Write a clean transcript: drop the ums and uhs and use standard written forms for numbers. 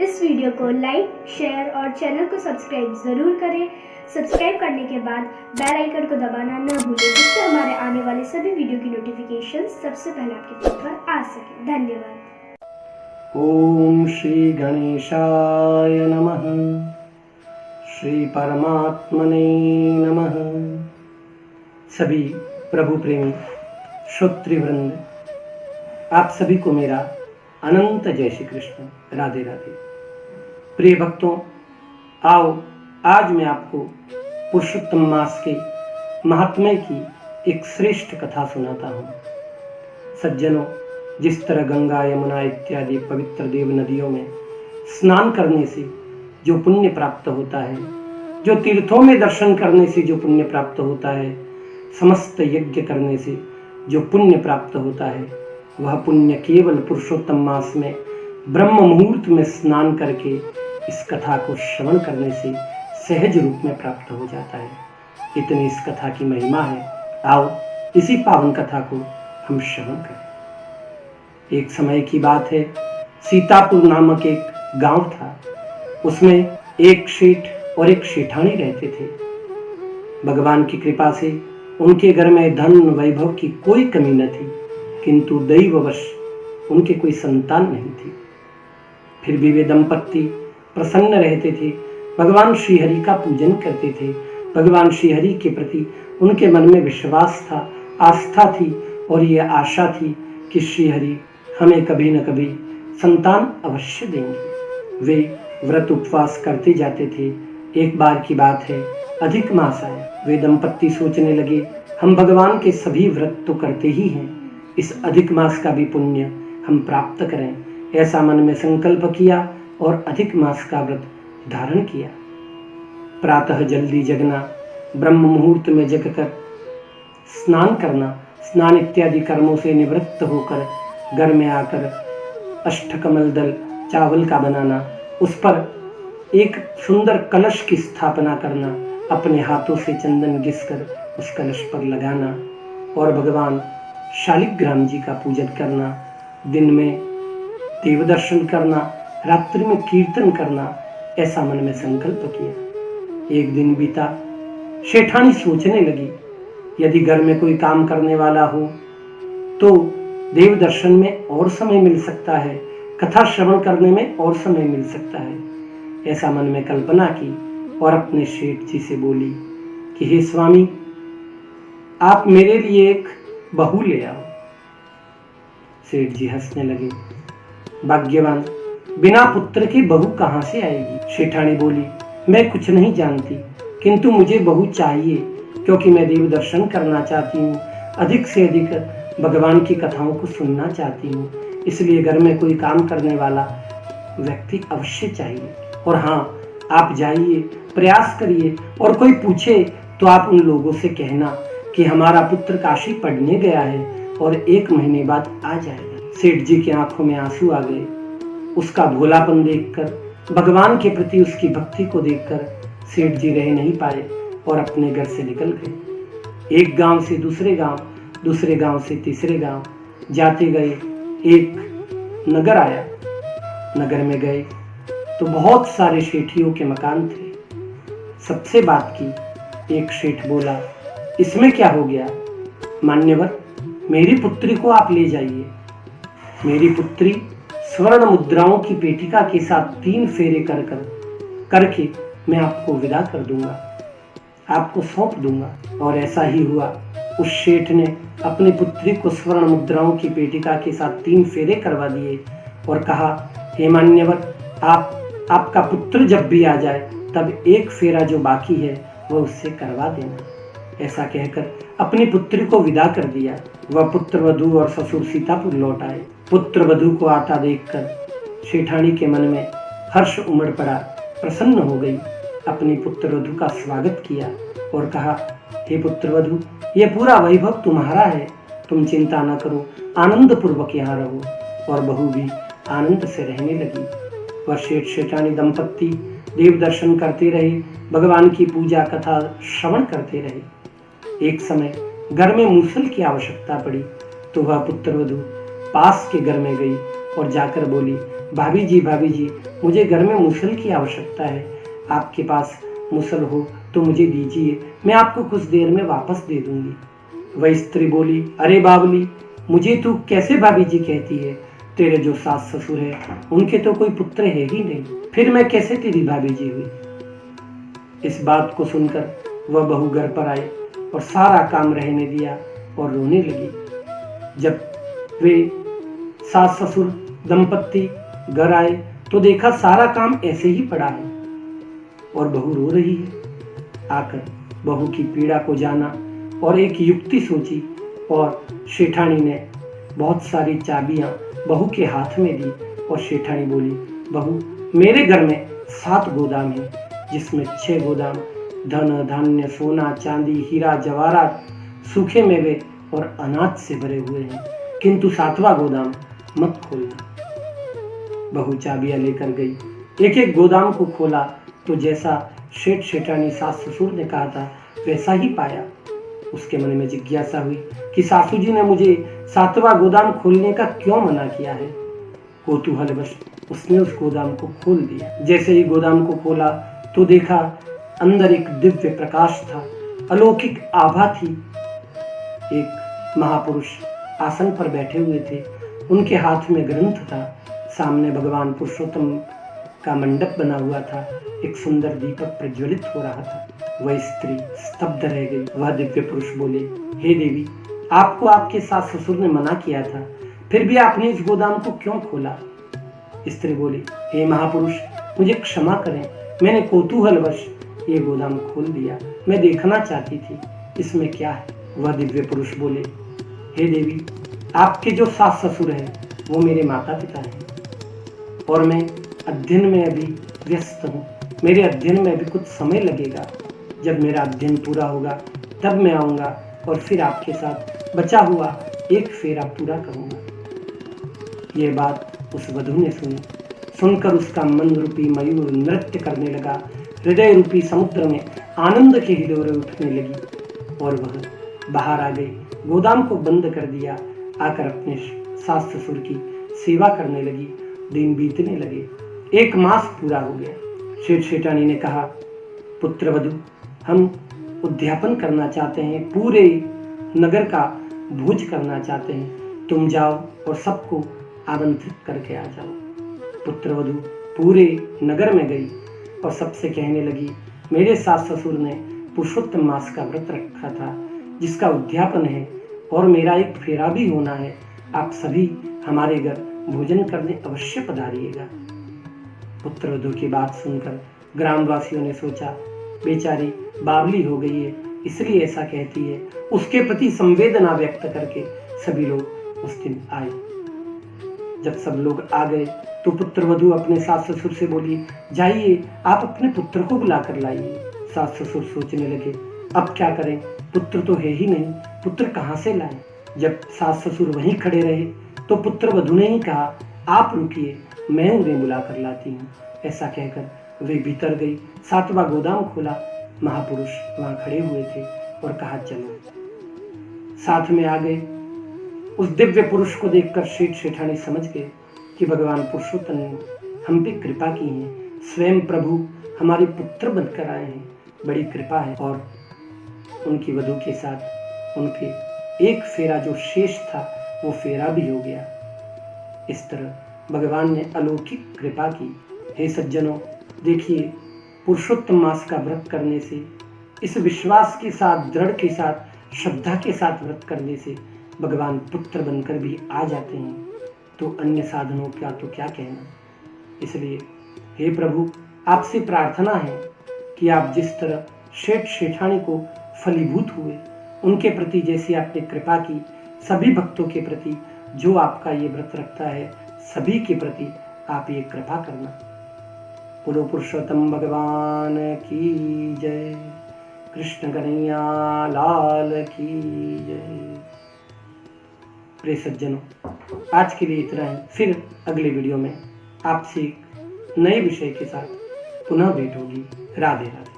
इस वीडियो को like, share और चैनल को सब्सक्राइब ज़रूर करें। सब्सक्राइब करने के बाद बेल आइकन को दबाना न भूलें, जिससे हमारे आने वाले सभी वीडियो की नोटिफिकेशन सबसे पहले आपके फोन पर आ सके। धन्यवाद। ओम श्री गणेशाय नमः। श्री परमात्मने नमः। सभी प्रभु प्रेमी श्रोतृवृंद, आप सभी को मेरा अनंत जय श्री कृष्ण, राधे राधे। प्रिय भक्तों, आओ आज मैं आपको पुरुषोत्तम मास के महात्म्य की एक श्रेष्ठ कथा सुनाता हूँ। सज्जनों, जिस तरह गंगा, यमुना इत्यादि पवित्र देव नदियों में स्नान करने से जो पुण्य प्राप्त होता है, जो तीर्थों में दर्शन करने से जो पुण्य प्राप्त होता है, समस्त यज्ञ करने से जो पुण्य प्राप्त होता है, वह पुण्य केवल पुरुषोत्तम मास में ब्रह्म मुहूर्त में स्नान करके इस कथा को श्रवण करने से सहज रूप में प्राप्त हो जाता है। इतनी इस कथा की महिमा है। आओ इसी पावन कथा को हम श्रवण करें। एक समय की बात है, सीतापुर नामक एक गांव था। उसमें एक सेठ और एक सेठानी रहते थे। भगवान की कृपा से उनके घर में धन वैभव की कोई कमी न थी, किंतु दैववश उनके कोई संतान नहीं थी। फिर भी वे दंपत्ति प्रसन्न रहते थे, भगवान श्रीहरि का पूजन करते थे। भगवान श्रीहरि के प्रति उनके मन में विश्वास था, आस्था थी और ये आशा थी कि श्रीहरि हमें कभी न कभी संतान अवश्य देंगे। वे व्रत उपवास करते जाते थे। एक बार की बात है, अधिक मास आया। वे दंपत्ति सोचने लगे, हम भगवान के सभी व्रत तो करते ही हैं, इस अधिक मास का भी पुण्य हम प्राप्त करें। ऐसा मन में संकल्प किया और अधिक मास का व्रत धारण किया। प्रातः जल्दी जगना, ब्रह्म मुहूर्त में जगकर स्नान करना, स्नान इत्यादि कर्मों से निवृत्त होकर घर में आकर अष्टकमल दल चावल का बनाना, उस पर एक सुंदर कलश की स्थापना करना, अपने हाथों से चंदन घिसकर उस कलश पर लगाना और भगवान शालिग्राम जी का पूजन करना, दिन में देव दर्शन करना, रात्रि में कीर्तन करना, ऐसा मन में संकल्प किया। एक दिन बीता। सेठानी सोचने लगी, यदि घर में कोई काम करने वाला हो तो देव दर्शन में और समय मिल सकता है, कथा श्रवण करने में और समय मिल सकता है। ऐसा मन में कल्पना की और अपने सेठ जी से बोली कि हे स्वामी, आप मेरे लिए एक बहू ले आओ। सेठ जी हंसने लगे, भाग्यवान, बिना पुत्र के बहू कहां से आएगी? सेठानी बोली, मैं कुछ नहीं जानती, किंतु मुझे बहू चाहिए, क्योंकि मैं देव दर्शन करना चाहती हूँ, अधिक से अधिक भगवान की कथाओं को सुनना चाहती हूँ, इसलिए घर में कोई काम करने वाला व्यक्ति अवश्य चाहिए। और हाँ, आप जाइए, प्रयास करिए, और कोई पूछे तो आप उन लोगों से कहना कि हमारा पुत्र काशी पढ़ने गया है और 1 महीने बाद आ जाएगा। सेठ जी की आंखों में आंसू आ गए। उसका भोलापन देखकर, भगवान के प्रति उसकी भक्ति को देखकर सेठ जी रह नहीं पाए और अपने घर से निकल गए। एक गांव से दूसरे गांव, दूसरे गांव से तीसरे गांव जाते गए। एक नगर आया। नगर में गए तो बहुत सारे सेठियों के मकान थे। सबसे बात की। एक सेठ बोला, इसमें क्या हो गया? मान्यवर, मेरी पुत्री को आप ले जाइए। मेरी पुत्री स्वर्ण मुद्राओं की पेटिका के साथ 3 फेरे करके मैं आपको विदा कर दूंगा, आपको सौंप दूंगा। और ऐसा ही हुआ। उस सेठ ने अपनी पुत्री को स्वर्ण मुद्राओं की पेटिका के साथ 3 फेरे करवा दिए और कहा, हे मान्यवर, आपका पुत्र जब भी आ जाए तब 1 फेरा जो बाकी है वह उससे करवा देना। ऐसा कहकर अपनी पुत्री को विदा कर दिया। वह पुत्र वधू और ससुर सीतापुर लौट आए। पुत्र वधू को आता देखकर सेठानी के मन में हर्ष उमड़ पड़ा, प्रसन्न हो गई। अपनी पुत्र वधू का स्वागत किया और कहा, हे पुत्र वधू, ये पूरा वैभव तुम्हारा है, तुम चिंता न करो, आनंद पूर्वक यहाँ रहो। और बहू भी आनंद से रहने लगी। वह सेठ सेठानी दंपत्ति देव दर्शन करते रहे, भगवान की पूजा कथा श्रवण करते रहे। एक समय घर में मूसल की आवश्यकता पड़ी तो वह पुत्र वधू पास के घर में गई और जाकर बोली, भाभी जी, मुझे घर में मुसल की आवश्यकता है। आपके पास मुसल हो तो मुझे दीजिए, मैं आपको कुछ देर में वापस दे दूंगी। वह स्त्री बोली, अरे बावली, मुझे तू कैसे भाभी जी कहती है? तेरे जो सास ससुर है उनके तो कोई पुत्र है ही नहीं, फिर मैं कैसे तेरी भाभी जी हुई? इस बात को सुनकर वह बहू घर पर आई और सारा काम रहने दिया और रोने लगी। जब वे सास ससुर दंपत्ति घर आए तो देखा सारा काम ऐसे ही पड़ा है और बहू रो रही है। आकर बहू की पीड़ा को जाना और एक युक्ति सोची और शेठानी ने बहुत सारी चाबियां बहू के हाथ में दी और शेठानी बोली, बहू, मेरे घर में 7 गोदाम है, जिसमें 6 गोदाम धन धान्य सोना चांदी हीरा जवाहरात सूखे मेवे और अनाज से भरे हुए हैं, किंतु 7वां गोदाम मत खोलना। बहू चाबियां लेकर गई, एक एक गोदाम को खोला तो जैसा शेठ शेठानी सास ससुर ने कहा था वैसा ही पाया। उसके मन में जिज्ञासा हुई कि सासू जी ने मुझे 7वां गोदाम खोलने का क्यों मना किया है। कौतूहलवश उसने उस गोदाम को खोल दिया। जैसे ही गोदाम को खोला तो देखा अंदर एक दिव्य प्रकाश था, अलौकिक आभा थी। एक महापुरुष आसन पर बैठे हुए थे, उनके हाथ में ग्रंथ था, सामने भगवान पुरुषोत्तम का मंडप बना हुआ था, एक सुंदर दीपक प्रज्वलित हो रहा था। वह स्त्री स्तब्ध रह गई। वह दिव्य पुरुष बोले, हे देवी, आपको आपके सास ससुर ने मना किया था, फिर भी आपने इस गोदाम को क्यों खोला? स्त्री बोली, हे महापुरुष, मुझे क्षमा करें, मैंने कौतूहलवश ये गोदाम खोल दिया, मैं देखना चाहती थी इसमें क्या है। वह दिव्य पुरुष बोले, हे देवी, आपके जो सास ससुर हैं वो मेरे माता पिता हैं और मैं अध्ययन में अभी व्यस्त हूँ। मेरे अध्ययन में अभी कुछ समय लगेगा। जब मेरा अध्ययन पूरा होगा तब मैं आऊँगा और फिर आपके साथ बचा हुआ एक फेरा पूरा करूँगा। ये बात उस वधू ने सुनी। सुनकर उसका मन रूपी मयूर नृत्य करने लगा, हृदय रूपी समुद्र में आनंद की हिलोरें उठने लगी और वह बाहर आ गई। गोदाम को बंद कर दिया, आकर अपने सास ससुर की सेवा करने लगी। दिन बीतने लगे, 1 मास पूरा हो गया। शेठ शेठानी ने कहा, पुत्र वधू, हम उद्यापन करना चाहते हैं, पूरे नगर का भोज करना चाहते हैं, तुम जाओ और सबको आमंत्रित करके आ जाओ। पुत्र वधू पूरे नगर में गई और सबसे कहने लगी, मेरे सास ससुर ने पुरुषोत्तम मास का व्रत रखा था जिसका उद्यापन है और मेरा एक फेरा भी होना है, आप सभी हमारे घर भोजन करने अवश्य पधारिएगा। पुत्रवधू की बात सुनकर ग्रामवासियों ने सोचा, बेचारी बावली हो गई है इसलिए ऐसा कहती है। उसके प्रति संवेदना व्यक्त करके सभी लोग उस दिन आए। जब सब लोग आ गए तो पुत्रवधू अपने सास ससुर से बोली, जाइए आप अपने पुत्र को बुला कर लाइए। सास ससुर सोचने लगे, अब क्या करें, पुत्र तो है ही नहीं, पुत्र कहाँ से लाएं। जब सास ससुर वहीं खड़े रहे तो पुत्रवधू ने ही कहा, आप रुकिए, मैं उन्हें बुला कर लाती हूँ। ऐसा कहकर वे भीतर गई। 7वां गोदाम खोला। महापुरुष वहां खड़े हुए थे और कहा, चलो। साथ में आ गए। उस दिव्य पुरुष को देखकर शेठ शेठानी समझ गए कि भगवान पुरुषोत्तम ने हम पे कृपा की है, स्वयं प्रभु हमारे पुत्र बनकर आए हैं, बड़ी कृपा है। और उनकी वधू के साथ उनके एक फेरा जो शेष था वो फेरा भी हो गया। इस तरह भगवान ने अलौकिक कृपा की। हे सज्जनों, देखिए, पुरुषोत्तम मास का व्रत करने से, इस विश्वास के साथ, दृढ़ के साथ, श्रद्धा के साथ व्रत करने से भगवान पुत्र बनकर भी आ जाते हैं, तो अन्य साधनों का तो क्या कहना। इसलिए हे प्रभु, आपसे प्रार्थना है कि आप जिस तरह शेठ शेठानी को फलीभूत हुए, उनके प्रति जैसी आपने कृपा की, सभी भक्तों के प्रति जो आपका ये व्रत रखता है, सभी के प्रति आप ये कृपा करना। बोलो पुरुषोत्तम भगवान की जय। कृष्ण कन्हैया लाल की जय। प्रिय सज्जनों, आज के लिए इतना ही। फिर अगले वीडियो में आपसे नए विषय के साथ पुनः भेंट होगी। राधे राधे।